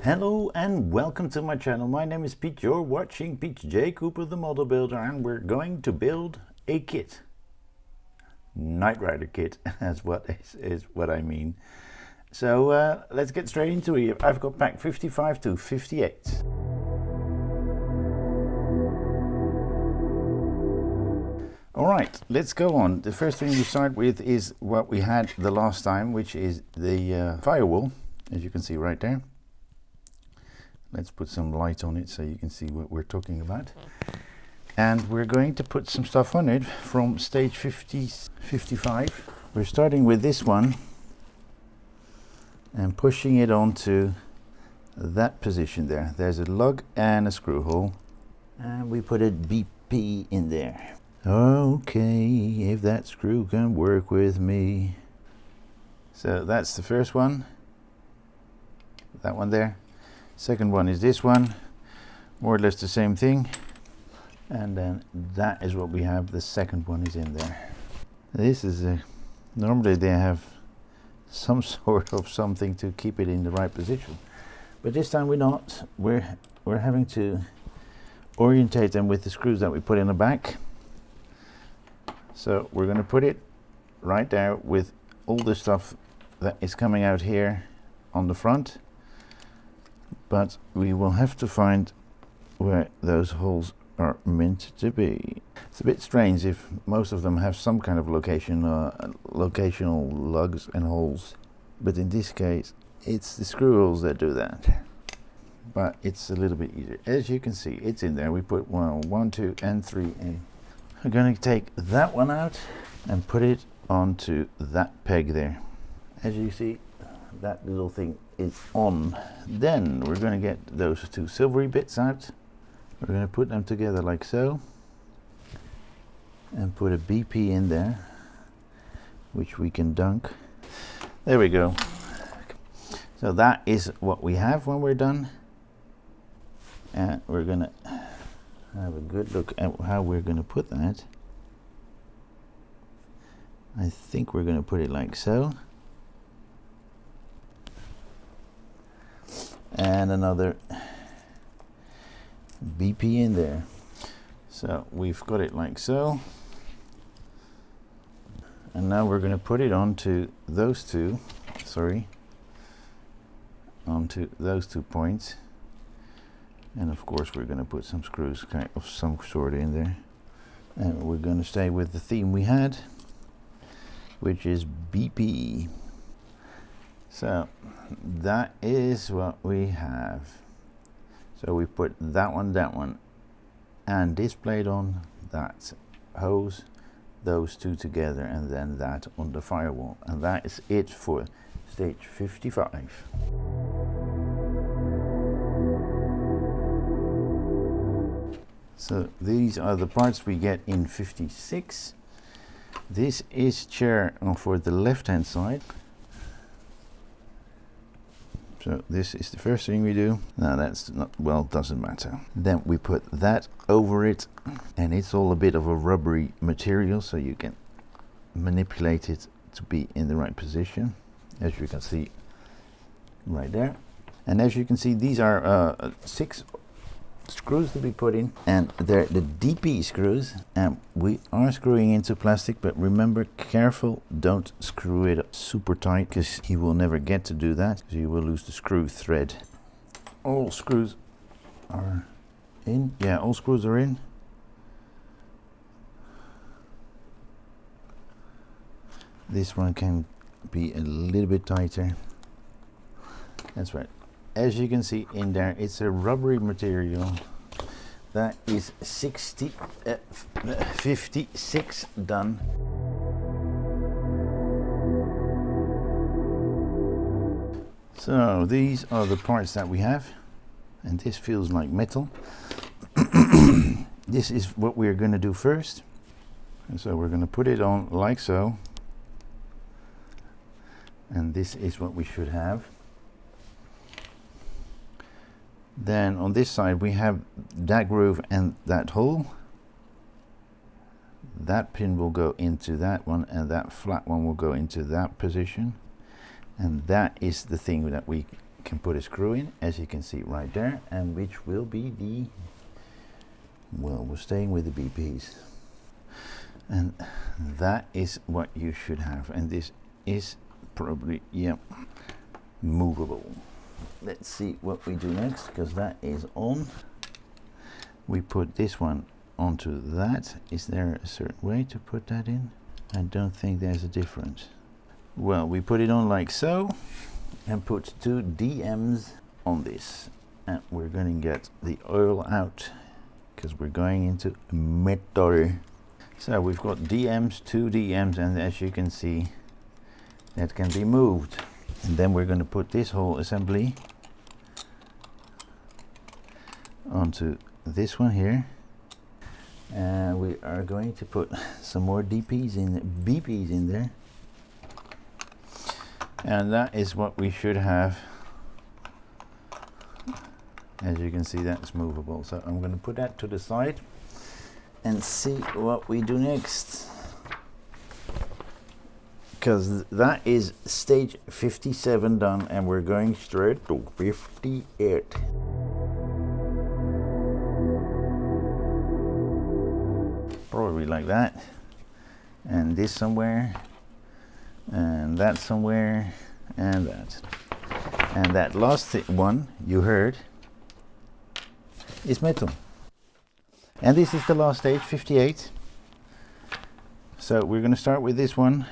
Hello and welcome to my channel. My name is Piet. You're watching Piet J. Cooper the Model Builder, and we're going to build a kit. Knight Rider kit is what I mean. So let's get straight into it. I've got pack 55 to 58. Alright, let's go on. The first thing we start with is what we had the last time, which is the firewall, as you can see right there. Let's put some light on it so you can see what we're talking about. And we're going to put some stuff on it from stage 55. We're starting with this one and pushing it onto that position there. There's a lug and a screw hole, and we put a BP in there. Okay, if that screw can work with me. So that's the first one. That one there. Second one is this one, more or less the same thing, and then that is what we have. The second one is in there. This is normally they have some sort of something to keep it in the right position, but this time we're not. We're having to orientate them with the screws that we put in the back. So we're going to put it right there with all the stuff that is coming out here on the front. But we will have to find where those holes are meant to be. It's a bit strange if most of them have some kind of locational lugs and holes, but in this case it's the screw holes that do that. But it's a little bit easier. As you can see, it's in there. We put 1, 2 and 3 in. I'm going to take that one out and put it onto that peg there. As you see, that little thing is on. Then we're going to get those two silvery bits out. We're going to put them together like so and put a BP in there, which we can dunk. There we go. So that is what we have when we're done, and we're going to have a good look at how we're going to put that. I think we're going to put it like so. And another BP in there. So we've got it like so. And now we're going to put it onto those two, onto those 2 points. And of course we're going to put some screws kind of some sort in there. And we're going to stay with the theme we had, which is BP. So that is what we have. So we put that one, and displayed on that hose, those two together, and then that on the firewall. And that is it for stage 55. So these are the parts we get in 56. This is chair for the left hand side. So this is the first thing we do. Now that's not, well, doesn't matter. Then we put that over it, and it's all a bit of a rubbery material, so you can manipulate it to be in the right position, as you can see right there. And as you can see, these are 6 screws to be put in, and they're the DP screws, and we are screwing into plastic, but remember, careful, don't screw it up super tight, because you will never get to do that, because you will lose the screw thread. All screws are in. Yeah, all screws are in. This one can be a little bit tighter. That's right. As you can see in there, it's a rubbery material. That is 56 done. So these are the parts that we have, and this feels like metal. This is what we're going to do first. And so we're going to put it on like so, and this is what we should have. Then on this side we have that groove and that hole. That pin will go into that one, and that flat one will go into that position. And that is the thing that we can put a screw in, as you can see right there, and which will be the, well, we're staying with the BPs, and that is what you should have. And this is probably, yeah, movable. Let's see what we do next, because that is on. We put this one onto that. Is there a certain way to put that in? I don't think there's a difference. Well, we put it on like so and put 2 DMs on this, and we're going to get the oil out because we're going into metal. So we've got DMs, 2 DMs, and as you can see, that can be moved. And then we're going to put this whole assembly onto this one here, and we are going to put some more BPs in there, and that is what we should have. As you can see, that's movable, so I'm going to put that to the side and see what we do next, because that is stage 57 done, and we're going straight to 58. Probably like that, and this somewhere, and that somewhere, and that last one you heard is metal. And this is the last stage, 58. So we're going to start with this one,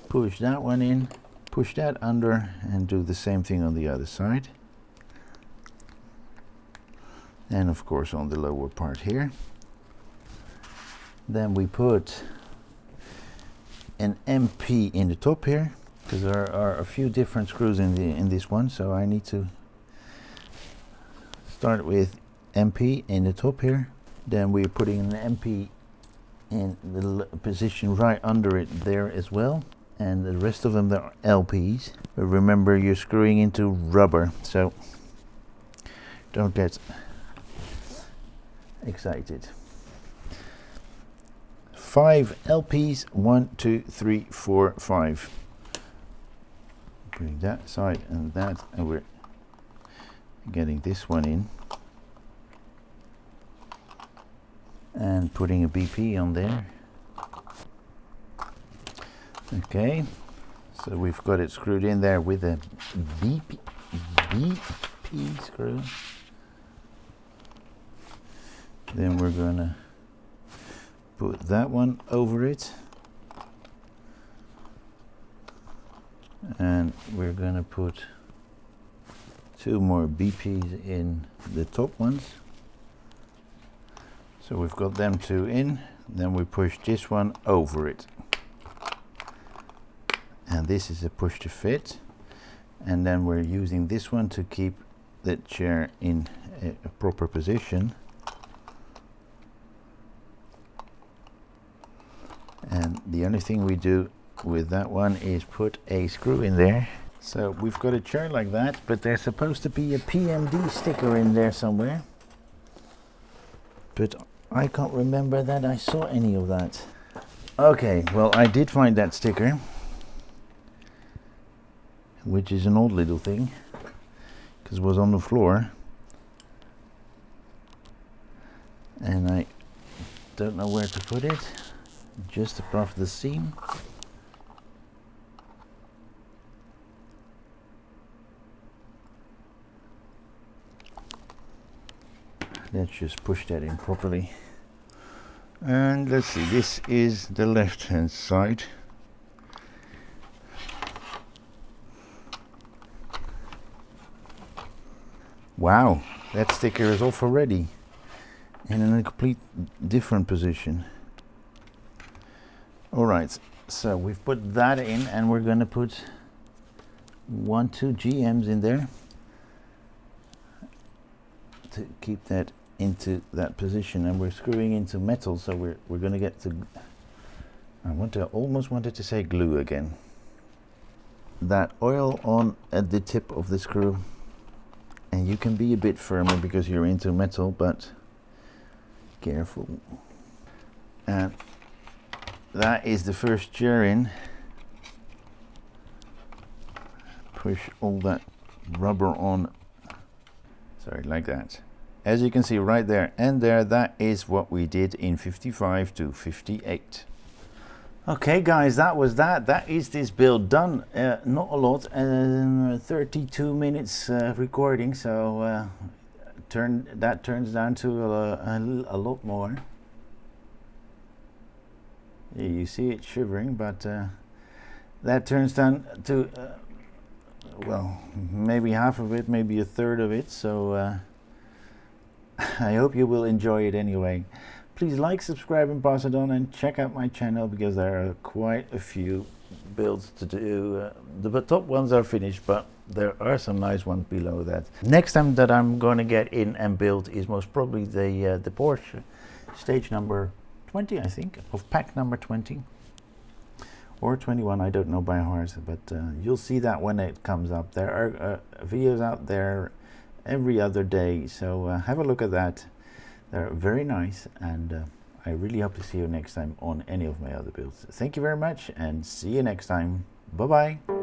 push that one in, push that under, and do the same thing on the other side. And of course on the lower part here. Then we put an MP in the top here, because there are a few different screws in this one, so I need to start with MP in the top here. Then we're putting an MP in the position right under it there as well, and the rest of them are LPs. But remember, you're screwing into rubber, so don't get excited. 5 LPs, 1, 2, 3, 4, 5. Bring that side and that, and we're getting this one in and putting a BP on there. Okay, so we've got it screwed in there with a BP screw. Then we're gonna put that one over it, and we're gonna put 2 more BPs in the top ones. So we've got them 2 in, then we push this one over it, and this is a push to fit, and then we're using this one to keep the chair in a proper position. And the only thing we do with that one is put a screw in there. So we've got a chair like that, but there's supposed to be a PMD sticker in there somewhere, but I can't remember that I saw any of that. Okay, well, I did find that sticker, which is an odd little thing, because it was on the floor, and I don't know where to put it. Just above the seam. Let's just push that in properly. And let's see, this is the left hand side. Wow, that sticker is off already and in a complete different position. Alright, so we've put that in, and we're going to put 1, 2 GMs in there to keep that into that position, and we're screwing into metal, so we're going to get to, almost wanted to say glue again. That oil on at the tip of the screw, and you can be a bit firmer because you're into metal, but careful. And that is the first chair in. push all that rubber on, sorry, like that. As you can see right there and there, that is what we did in 55 to 58. Okay guys, that was that is this build done. Not a lot, 32 minutes recording, so that turns down to a lot more. Yeah, you see it shivering, but that turns down to well, maybe half of it, maybe a third of it, so I hope you will enjoy it anyway. Please like, subscribe and pass it on, and check out my channel because there are quite a few builds to do. The top ones are finished, but there are some nice ones below that. Next time that I'm going to get in and build is most probably the Porsche stage number 20, I think, of pack number 20 or 21, I don't know by heart, but you'll see that when it comes up. There are videos out there every other day, so have a look at that. They're very nice, and I really hope to see you next time on any of my other builds. Thank you very much, and see you next time. Bye bye.